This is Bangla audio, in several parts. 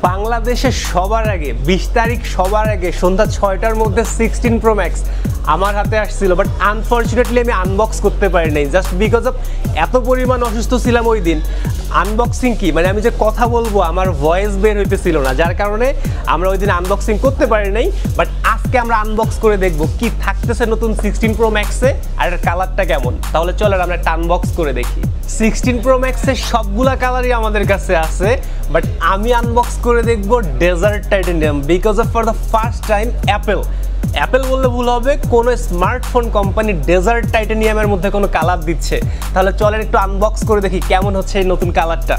বাংলাদেশে সবার আগে 20 তারিখ সবার আগে সন্ধ্যা 6টার মধ্যে 16 Pro Max আমার হাতে আসছিল, বাট আনফরচুনেটলি আমি আনবক্স করতে পারি নাই জাস্ট বিকজ অফ এত পরিমাণ অসুস্থ ছিলাম ওই দিন। আনবক্সিং কি মানে আমি যে কথা বলবো আমার ভয়েস বের হইতেছিল না, যার কারণে আমরা ওই দিন আনবক্সিং করতে পারি নাই। বাট আজকে আমরা আনবক্স করে দেখবো কি থাকতেছে নতুন 16 Pro Max-এ আর এর কালারটা কেমন। তাহলে চলেন আমরা একটা আনবক্স করে দেখি। 16 Pro Max-এর সবগুলা কালারই আমাদের কাছে আছে, বাট আমি আনবক্স করে দেখবো desert titanium because of for the first time Apple বললে ভুল হবে, কোনো স্মার্টফোন কোম্পানি ডেজার্ট টাইটানিয়ামের মধ্যে কোনো কালার দিচ্ছে। তাহলে চলেন একটু আনবক্স করে দেখি কেমন হচ্ছে এই নতুন কালারটা।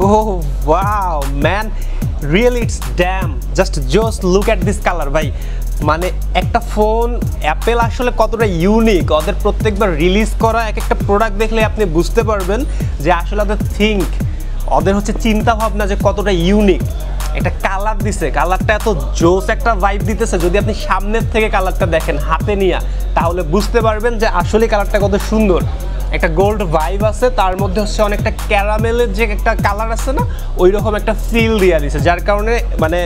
Oh wow man, really it's damn just look at this color ভাই। মানে একটা ফোন অ্যাপেল আসলে কতটা ইউনিক, ওদের প্রত্যেকবার রিলিজ করা এক একটা প্রোডাক্ট দেখলে আপনি বুঝতে পারবেন যে আসলে ওদের হচ্ছে চিন্তা ভাবনা যে কতটা ইউনিক। একটা কালার দিছে, কালারটা এত জোস একটা ভাইব দিতেছে, যদি আপনি সামনের থেকে কালারটা দেখেন হাতে নিয়ে তাহলে বুঝতে পারবেন যে আসলে কালারটা কত সুন্দর। একটা গোল্ড ভাইব আছে, তার মধ্যে হচ্ছে অনেকটা ক্যারামেলের যে একটা কালার আছে না, ওই রকম একটা ফিল দিয়ে দিছে, যার কারণে মানে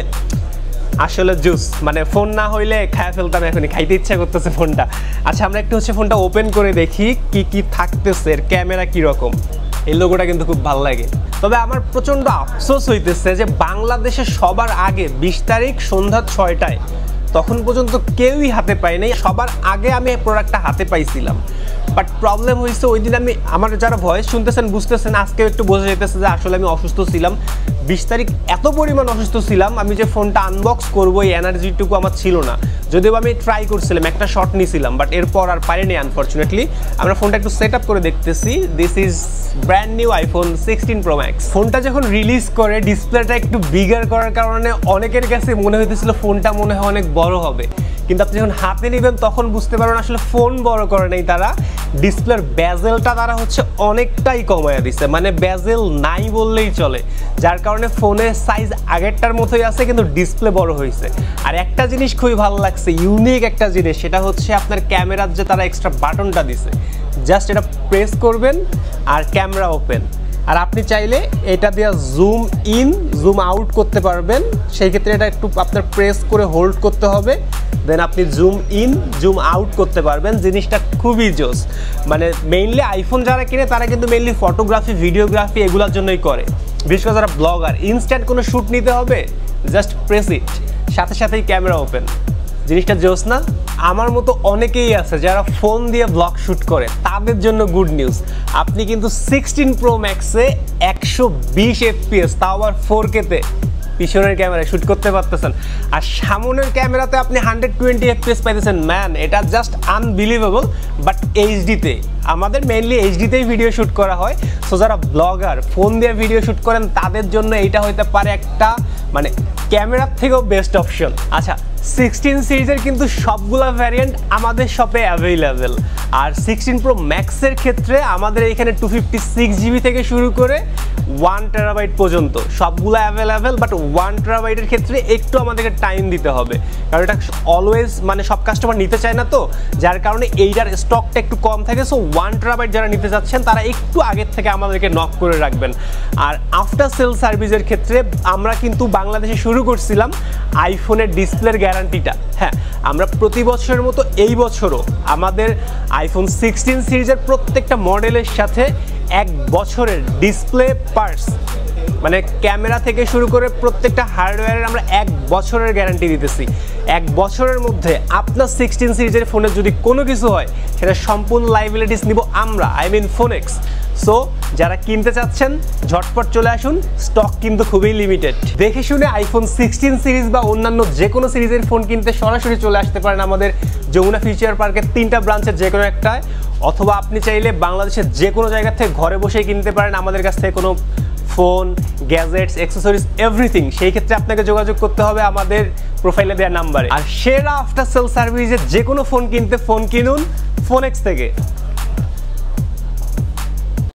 আসলে জুস মানে ফোন না হইলে খায় ফেলতাম, এখনই খাইতে ইচ্ছা করতেছে ফোনটা। আচ্ছা আমরা একটু হচ্ছে ফোনটা ওপেন করে দেখি কি কি থাকতেছে, এর ক্যামেরা কীরকম। এই লোগোটা কিন্তু খুব ভালো লাগে, তবে আমার প্রচণ্ড আফসোস হইতেছে যে বাংলাদেশে সবার আগে 20 তারিখ সন্ধ্যা 6টায় তখন পর্যন্ত কেউই হাতে পায়নি। সবার আগে আমি এই প্রোডাক্টটা হাতে পাইছিলাম, বাট প্রবলেম হয়েছে ওই দিন আমার যারা ভয়েস শুনতেছেন বুঝতেছেন, আজকেও একটু বোঝা যেতেছে যে আসলে আমি অসুস্থ ছিলাম। 20 তারিখ এত পরিমাণ অসুস্থ ছিলাম, আমি যে ফোনটা আনবক্স করবো এই এনার্জিটুকু আমার ছিল না। যদিও আমি ট্রাই করছিলাম, একটা শট নিয়েছিলাম, বাট এরপর আর পারিনি আনফরচুনেটলি। আমরা ফোনটা একটু সেট আপ করে দেখতেছি। This is brand new iPhone 16 Pro Max। ফোনটা যখন রিলিজ করে ডিসপ্লেটা একটু বিগার করার কারণে অনেকের কাছে মনে হইতেছিল ফোনটা মনে হয় অনেক বড় হবে, কিন্তু আপনি যখন হাতে নেবেন তখন বুঝতে পারবেন আসলে ফোন বড় করে নাই তারা, ডিসপ্লের বেজেলটা তারা হচ্ছে অনেকটাই কমায় দিছে, মানে বেজেল নাই বললেই চলে, যার কারণে ফোনের সাইজ আগেরটার মতোই আছে কিন্তু ডিসপ্লে বড় হয়েছে। আর একটা জিনিস খুবই ভালো লাগছে, ইউনিক একটা জিনিস, সেটা হচ্ছে আপনার ক্যামেরার যে তারা এক্সট্রা বাটনটা দিছে, জাস্ট এটা প্রেস করবেন আর ক্যামেরা ওপেন। আর আপনি চাইলে এটা দিয়ে জুম ইন জুম আউট করতে পারবেন, সেই ক্ষেত্রে এটা একটু আপনার প্রেস করে হোল্ড করতে হবে, দেন আপনি জুম ইন জুম আউট করতে পারবেন। জিনিসটা খুবই জোস, মানে মেইনলি আইফোন যারা কিনে তারা কিন্তু মেইনলি ফটোগ্রাফি ভিডিওগ্রাফি এগুলোর জন্যই করে, বিশেষ করে যারা ব্লগার। ইনস্ট্যান্ট কোনো শ্যুট নিতে হবে, জাস্ট প্রেস ইট, সাথে সাথেই ক্যামেরা ওপেন। জিনিসটা জোস না? আমার মতো অনেকেই আছে যারা ফোন দিয়ে ব্লগ শ্যুট করে, তাদের জন্য গুড নিউজ। আপনি কিন্তু 16 Pro Max-এ 120 FPS তাও আবার 4K-তে পিছনের ক্যামেরায় শ্যুট করতে পারতেছেন, আর সামনের ক্যামেরাতে আপনি 120 FPS পাইতেছেন। ম্যান, এটা জাস্ট আনবিলিভেবল। বাট এইচডিতে, আমাদের মেইনলি এইচডিতেই ভিডিও শ্যুট করা হয়, সো যারা ব্লগার ফোন দিয়ে ভিডিও শ্যুট করেন তাদের জন্য এইটা হইতে পারে একটা মানে ক্যামেরার থেকেও বেস্ট অপশন। আচ্ছা 16 সিরিজের কিন্তু সবগুলা ভ্যারিয়েন্ট আমাদের শপে অ্যাভেলেবেল, আর 16 Pro Max-এর ক্ষেত্রে আমাদের এখানে 256 GB থেকে শুরু করে 1 TB পর্যন্ত সবগুলো অ্যাভেলেবেল। বাট 1 TB-এর ক্ষেত্রে একটু আমাদেরকে টাইম দিতে হবে, কারণ এটা অলওয়েজ মানে সব কাস্টমার নিতে চায় না, তো যার কারণে এইটার স্টকটা একটু কম থাকে। সো 1 TB যারা নিতে যাচ্ছেন তারা একটু আগের থেকে আমাদেরকে নক করে রাখবেন। আর আফটার সেল সার্ভিসের ক্ষেত্রে আমরা কিন্তু বাংলাদেশে শুরু করছিলাম আইফোনের ডিসপ্লের গ্যারান্টিটা। হ্যাঁ, আমরা প্রতি বছরের মতো এই বছরও আমাদের আইফোন 16 সিরিজের প্রত্যেকটা মডেলের সাথে 1 বছরের ডিসপ্লে পার্টস মানে ক্যামেরা থেকে শুরু করে প্রত্যেকটা হার্ডওয়্যারের আমরা 1 বছরের গ্যারান্টি দিতেছি। 1 বছরের মধ্যে আপনার 16 সিরিজের ফোনের যদি কোনো কিছু হয় সেটা সম্পূর্ণ লাইবিলিটিস নিব আমরা, আই মিন ফোনেক্স। সো যারা কিনতে চাচ্ছেন ঝটপট চলে আসুন, স্টক কিন্তু খুবই লিমিটেড। দেখে শুনে আইফোন 16 সিরিজ বা অন্যান্য যে কোনো সিরিজের ফোন কিনতে সরাসরি চলে আসতে পারেন আমাদের যমুনা ফিউচার পার্কের 3টা ব্রাঞ্চের যে কোনো একটায়, অথবা আপনি চাইলে বাংলাদেশের যে কোনো জায়গা থেকে ঘরে বসেই কিনতে পারেন আমাদের কাছ থেকে কোনো ফোন, গ্যাজেটস, অ্যাক্সেসরিজ, এভরিথিং। সেই ক্ষেত্রে আপনাকে যোগাযোগ করতে হবে আমাদের প্রোফাইলে দেওয়া নাম্বারে। আর সেরা আফটার সেল সার্ভিসে যে কোনো ফোন কিনতে ফোন কিনুন ফোনেক্স থেকে।